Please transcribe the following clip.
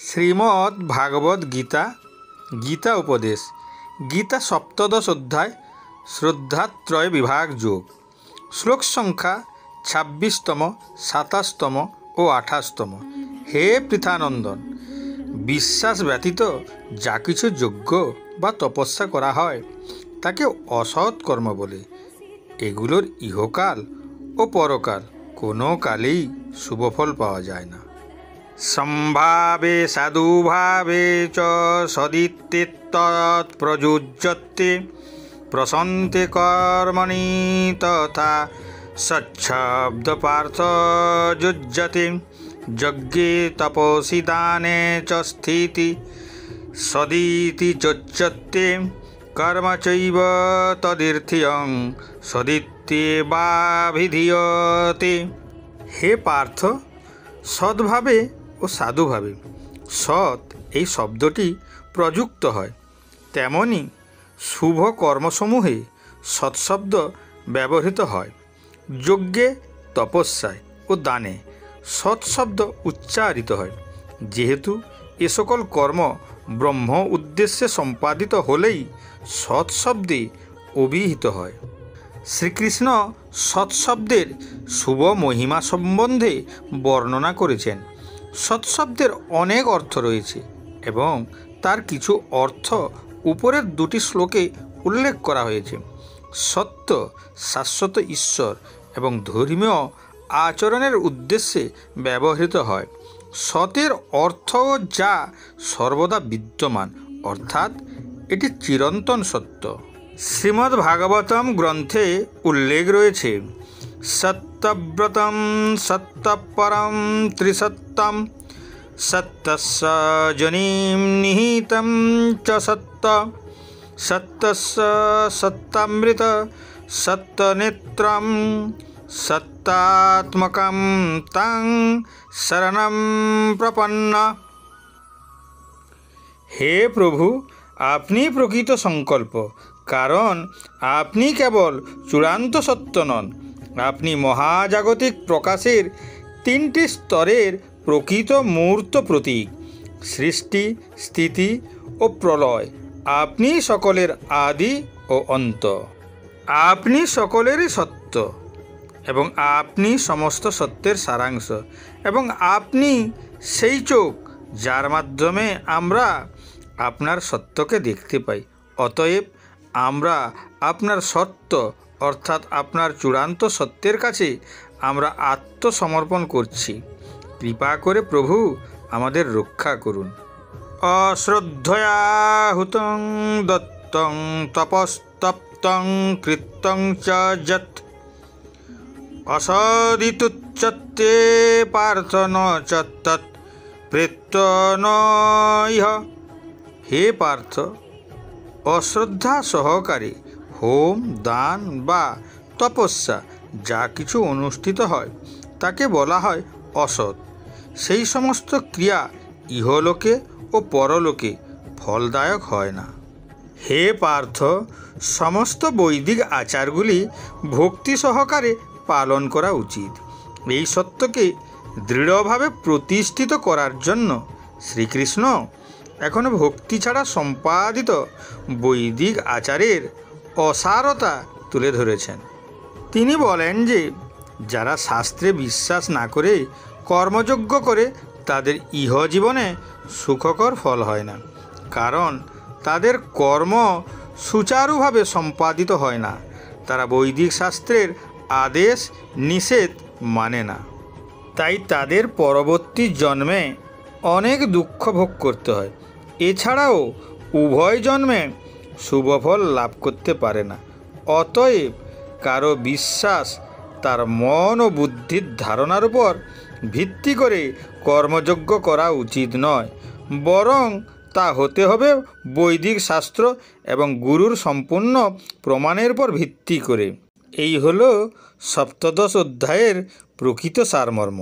শ্রীমদ্ ভাগবত গীতা গীতা উপদেশ গীতা সপ্তদশ অধ্যায় শ্রদ্ধাত্রয় বিভাগ যোগ শ্লোক সংখ্যা ২৬তম ২৭তম ও ২৮তম। হে পৃথানন্দন, বিশ্বাস ব্যতীত যা কিছু যজ্ঞ বা তপস্যা করা হয় তাকে অসৎ কর্ম বলে। এগুলোর ইহকাল ও পরকাল কোনো কালেই শুভফল পাওয়া যায় না। সম্ভাবে সাধুভাবে চ সদিত্যেত্তৎ প্রযুজ্যতে প্রসন্তে কর্মণি তথা সচ্ছব্দ পার্থ যুজ্যতে যজ্ঞে তপসি দানে চ স্থিতি সদিতি চোচ্যতে কর্ম চৈব তদীর্থিয়ং সদিত্যেবাভিধীয়তে। হে পার্থ, সৎভাবে ও সাধুভাবে সৎ এই শব্দটি প্রযুক্ত হয়, তেমনি শুভ কর্মসমূহে সৎশব্দ ব্যবহৃত হয়। যজ্ঞে, তপস্যায় ও দানে সৎশব্দ উচ্চারিত হয়। যেহেতু এ সকল কর্ম ব্রহ্ম উদ্দেশ্যে সম্পাদিত হলেই সৎশব্দে অভিহিত হয়। শ্রীকৃষ্ণ সৎশব্দের শুভ মহিমা সম্বন্ধে বর্ণনা করেছেন। সৎশব্দের অনেক অর্থ রয়েছে এবং তার কিছু অর্থ উপরের দুটি শ্লোকে উল্লেখ করা হয়েছে। সত্য শাশ্বত ঈশ্বর এবং ধর্মীয় আচরণের উদ্দেশ্যে ব্যবহৃত হয়। সতের অর্থ যা সর্বদা বিদ্যমান, অর্থাৎ এটি চিরন্তন সত্য। শ্রীমদ্ ভাগবতম গ্রন্থে উল্লেখ রয়েছে, সত্যব্রতম সত্যপরম ত্রিসত্যম সত্যস্য জনিম নিহিতম চ সত্য সত্যস্য সত্যামৃত সত্যনেত্রম সত্যাত্মকম তং শরণম প্রপন্ন। হে প্রভু, আপনি প্রকৃত সংকল্প, কারণ আপনি কেবল চূড়ান্ত সত্য নন। আপনি মহাজাগতিক প্রকাশের তিনটি স্তরের প্রকৃত মূর্ত প্রতীক। সৃষ্টি, স্থিতি ও প্রলয়। আপনি সকলের আদি ও অন্ত। আপনি সকলেরই সত্য এবং আপনি সমস্ত সত্যের সারাংশ, এবং আপনি সেই চোখ যার মাধ্যমে আমরা আপনার সত্যকে দেখতে পাই। অতএব আমরা আপনার সত্য অর্থাৎ আপনার চূড়ান্ত সত্যের কাছে আমরা আত্মসমর্পণ করছি। কৃপা করে প্রভু আমাদের রক্ষা করুন। অশ্রদ্ধয়া হুতং দত্তং তপস্তপ্তং কৃত্যং চ যৎ অসদিতুচ্যতে পার্থ ন চ তৎ প্রেত্য ন ইহ। হে পার্থ, অশ্রদ্ধা সহকারে হোম, দান বা তপস্যা যা কিছু অনুষ্ঠিত হয় তাকে বলা হয় অসৎ। সেই সমস্ত ক্রিয়া ইহলোকে ও পরলোকে ফলদায়ক হয় না। হে পার্থ, সমস্ত বৈদিক আচারগুলি ভক্তি সহকারে পালন করা উচিত। এই সত্যকে দৃঢ়ভাবে প্রতিষ্ঠিত করার জন্য শ্রীকৃষ্ণ এখনও ভক্তি ছাড়া সম্পাদিত বৈদিক আচারের অসারতা তুলে ধরেছেন। তিনি বলেন যে যারা শাস্ত্রে বিশ্বাস না করে কর্মযজ্ঞ করে তাদের ইহজীবনে সুখকর ফল হয় না, কারণ তাদের কর্ম সুচারুভাবে সম্পাদিত হয় না। তারা বৈদিক শাস্ত্রের আদেশ নিষেধ মানে না, তাই তাদের পরবর্তী জন্মে অনেক দুঃখ ভোগ করতে হয়। এছাড়াও উভয় জন্মে শুভফল লাভ করতে পারে না। অতএব কারো বিশ্বাস তার মন ও বুদ্ধির ধারণার উপর ভিত্তি করে কর্মযজ্ঞ করা উচিত নয়, বরং তা হতে হবে বৈদিক শাস্ত্র এবং গুরুর সম্পূর্ণ প্রমাণের উপর ভিত্তি করে। এই হলো সপ্তদশ অধ্যায়ের প্রকৃত সারমর্ম।